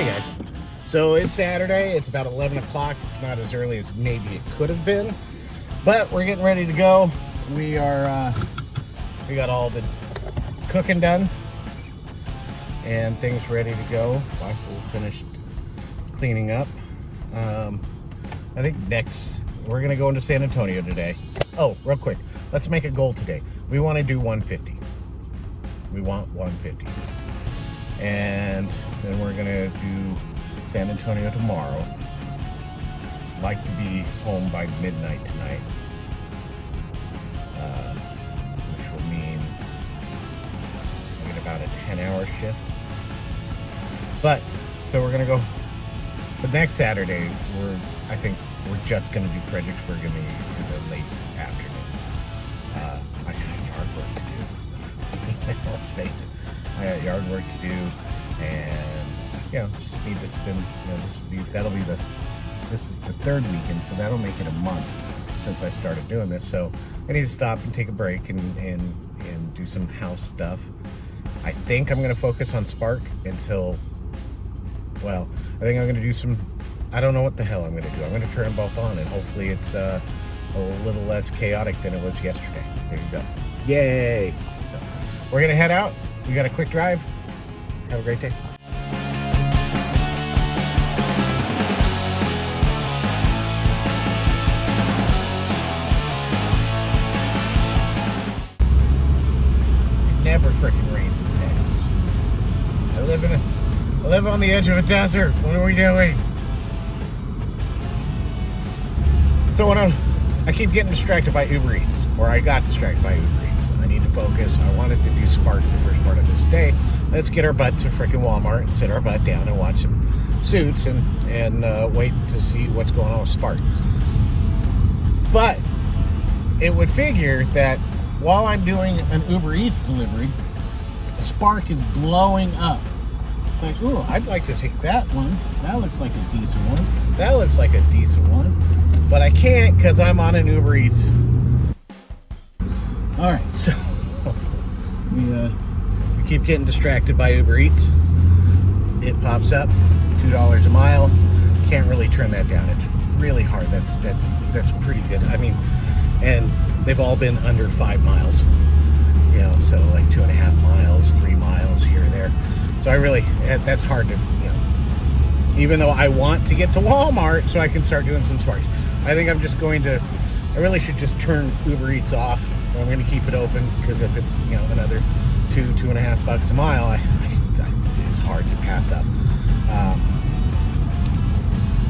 Hey guys, so it's Saturday, it's about 11 o'clock, it's not as early as maybe it could have been, but we're getting ready to go. We got all the cooking done and things ready to go. Wife will finish cleaning up. I think next, we're gonna go into San Antonio today. Oh, real quick, let's make a goal today. We wanna do 150. We want 150. And then we're gonna do San Antonio tomorrow. Like to be home by midnight tonight, which will mean I get about a 10-hour shift. But so we're gonna go. But next Saturday, I think we're just gonna do Fredericksburg in the late afternoon. I got yard work to do. Let's face it. I got yard work to do, and just need to spend. This is the third weekend, so that'll make it a month since I started doing this. So I need to stop and take a break and do some house stuff. I think I'm going to focus on Spark until. Well, I think I'm going to do some. I don't know what the hell I'm going to do. I'm going to turn them both on, and hopefully it's a little less chaotic than it was yesterday. There you go. Yay! So we're going to head out. We got a quick drive. Have a great day. It never freaking rains in Texas. I live on the edge of a desert. What are we doing? So I keep getting distracted by Uber Eats, or I got distracted by Uber Eats. I need to focus. I wanted to do Spark the first part of this day. Let's get our butt to freaking Walmart and sit our butt down and watch some Suits and wait to see what's going on with Spark. But it would figure that while I'm doing an Uber Eats delivery, Spark is blowing up. It's like, ooh, I'd like to take that one. That looks like a decent one. That looks like a decent one. But I can't because I'm on an Uber Eats. Alright, so we keep getting distracted by Uber Eats. It pops up, $2 a mile. Can't really turn that down. It's really hard. That's pretty good. I mean, and they've all been under 5 miles. So like 2.5 miles, 3 miles here or there. So that's hard to, even though I want to get to Walmart so I can start doing some Sparks. I think I really should just turn Uber Eats off. I'm going to keep it open because if it's, another $2.5 a mile, it's hard to pass up.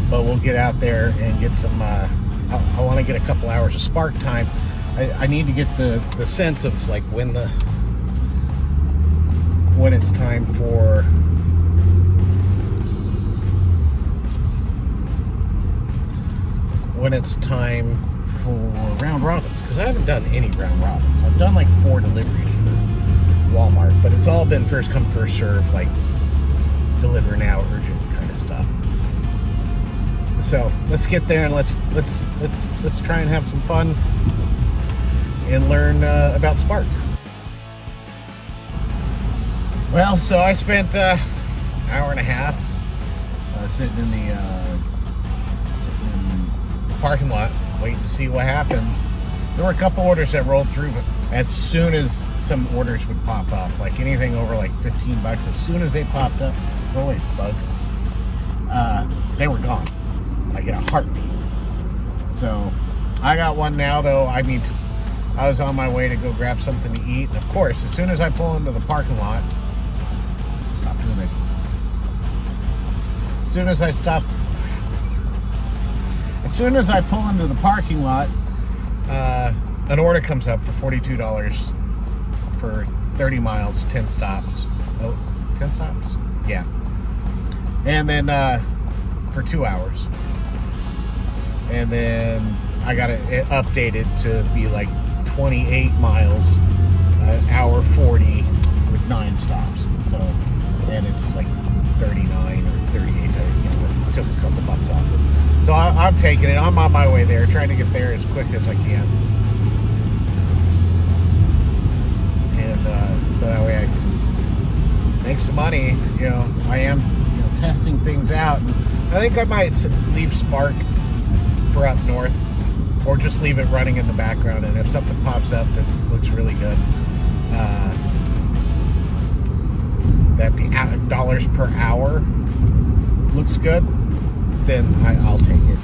But we'll get out there and get some, I want to get a couple hours of Spark time. I need to get the sense of like when it's time for round robins, because I haven't done any round robins. I've done like 4 deliveries for Walmart, but it's all been first come first serve, like deliver now, urgent kind of stuff. So let's get there and let's try and have some fun and learn about Spark. Well, so I spent an hour and a half sitting in the parking lot waiting to see what happens. There were a couple orders that rolled through, but as soon as some orders would pop up, like anything over like $15, as soon as they popped up, go away, bug, they were gone, like in a heartbeat. So I got one now, though. I mean, I was on my way to go grab something to eat, and of course, as soon as I pull into the parking lot, stop doing it. As soon as I pull into the parking lot, an order comes up for $42 for 30 miles, 10 stops. Oh, 10 stops? Yeah. And then for 2 hours. And then I got it updated to be like 28 miles, hour 40 with 9 stops. So, and it's like 39 or 38. Took a couple bucks off it. So I'm taking it. I'm on my way there, trying to get there as quick as I can. And so that way I can make some money. I am testing things out. I think I might leave Spark for up north, or just leave it running in the background, and if something pops up that looks really good, that the dollars per hour looks good, then I'll take it.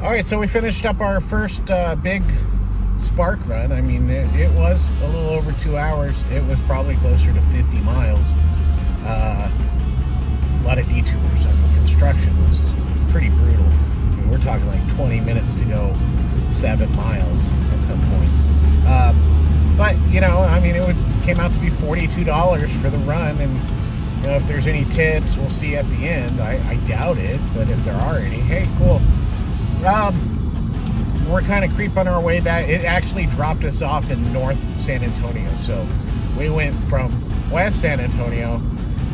Alright, so we finished up our first big Spark run. I mean, it was a little over 2 hours. It was probably closer to 50 miles. A lot of detours. I mean, construction was pretty brutal. I mean, we're talking like 20 minutes to go 7 miles at some point. But, you know, I mean, came out to be $42 for the run, and, you know, if there's any tips, we'll see at the end. I doubt it, but if there are any, hey, cool. We're kind of creeping our way back. It actually dropped us off in North San Antonio. So we went from West San Antonio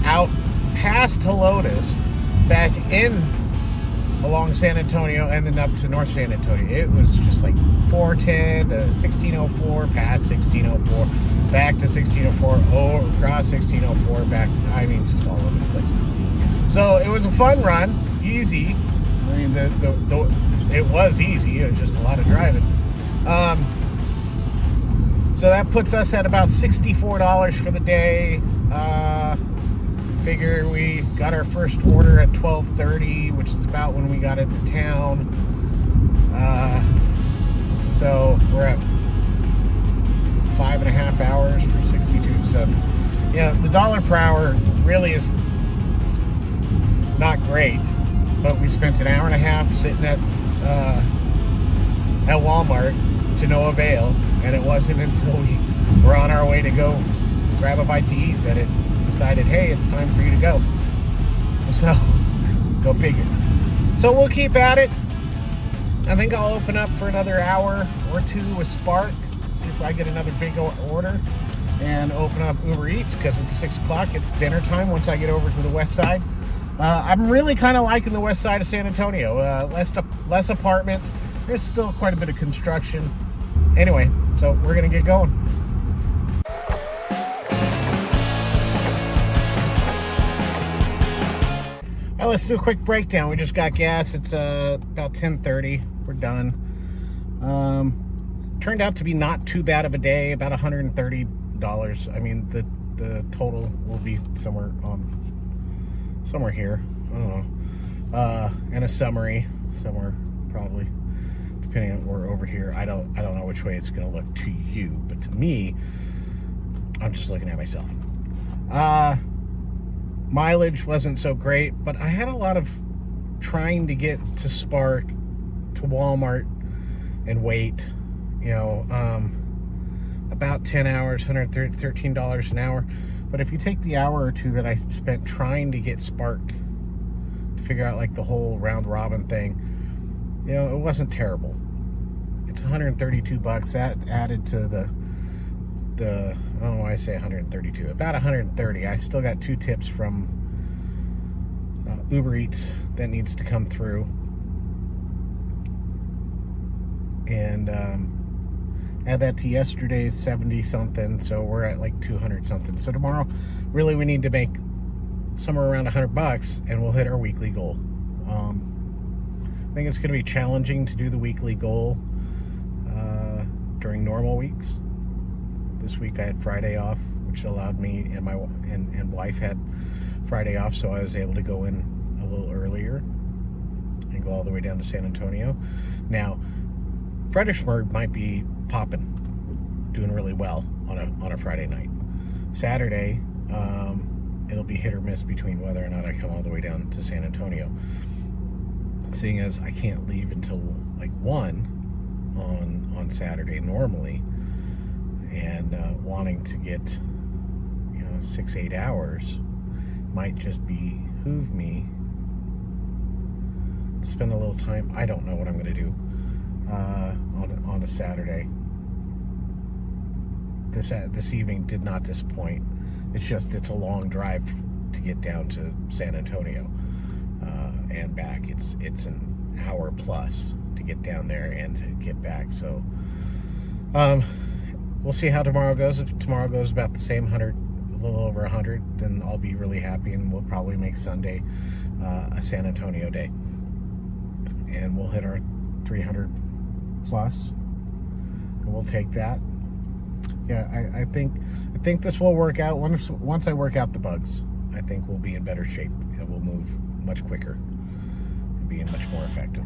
out past Helotes, back in along San Antonio, and then up to North San Antonio. It was just like 410 to 1604, past 1604, back to 1604, across 1604, back. I mean, just all over the place. So it was a fun run, easy. I mean, it was easy. It was just a lot of driving. So that puts us at about $64 for the day. Figure we got our first order at 12:30, which is about when we got into town. So we're at 5.5 hours for 62. So, yeah, the dollar per hour really is not great, but we spent an hour and a half sitting at Walmart to no avail, and it wasn't until we were on our way to go grab a bite to eat that it decided, hey, it's time for you to go. So, go figure. So we'll keep at it. I think I'll open up for another hour or two with Spark, see if I get another big order, and open up Uber Eats, because it's 6 o'clock. It's dinner time once I get over to the west side. I'm really kind of liking the west side of San Antonio. Less apartments. There's still quite a bit of construction. Anyway, so we're going to get going. Well, let's do a quick breakdown. We just got gas. It's about 10:30. We're done. Turned out to be not too bad of a day. About $130. I mean, the total will be somewhere here. I don't know. And a summary somewhere, probably, depending on where over here. I don't know which way it's going to look to you, but to me, I'm just looking at myself. Mileage wasn't so great, but I had a lot of trying to get to Spark, to Walmart, and wait. You know, about 10 hours, $113 an hour. But if you take the hour or two that I spent trying to get Spark, to figure out like the whole round robin thing, you know, it wasn't terrible. It's $132. That added to the I don't know why I say 132, about 130. I still got 2 tips from Uber Eats that needs to come through, and add that to yesterday's 70 something, so we're at like 200 something. So tomorrow, really, we need to make somewhere around $100, and we'll hit our weekly goal. I think it's going to be challenging to do the weekly goal during normal weeks. This week I had Friday off, which allowed me, and my wife had Friday off, so I was able to go in a little earlier and go all the way down to San Antonio. Now, Fredericksburg might be popping, doing really well on a Friday night. Saturday, it'll be hit or miss between whether or not I come all the way down to San Antonio, seeing as I can't leave until like 1 on Saturday normally, and wanting to get, you know, 6-8 hours might just behoove me to spend a little time. I don't know what I'm going to do on a Saturday. This evening did not disappoint. It's a long drive to get down to San Antonio and back. It's an hour plus to get down there and to get back. So we'll see how tomorrow goes. If tomorrow goes about the same, little over 100, then I'll be really happy, and we'll probably make Sunday a San Antonio day. And we'll hit our 300 plus, and we'll take that. Yeah, I think this will work out. Once I work out the bugs, I think we'll be in better shape, and we'll move much quicker and be much more effective.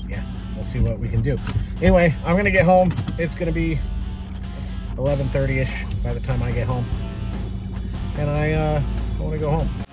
Yeah, we'll see what we can do. Anyway, I'm gonna get home. It's gonna be 11:30ish by the time I get home, and I want to go home.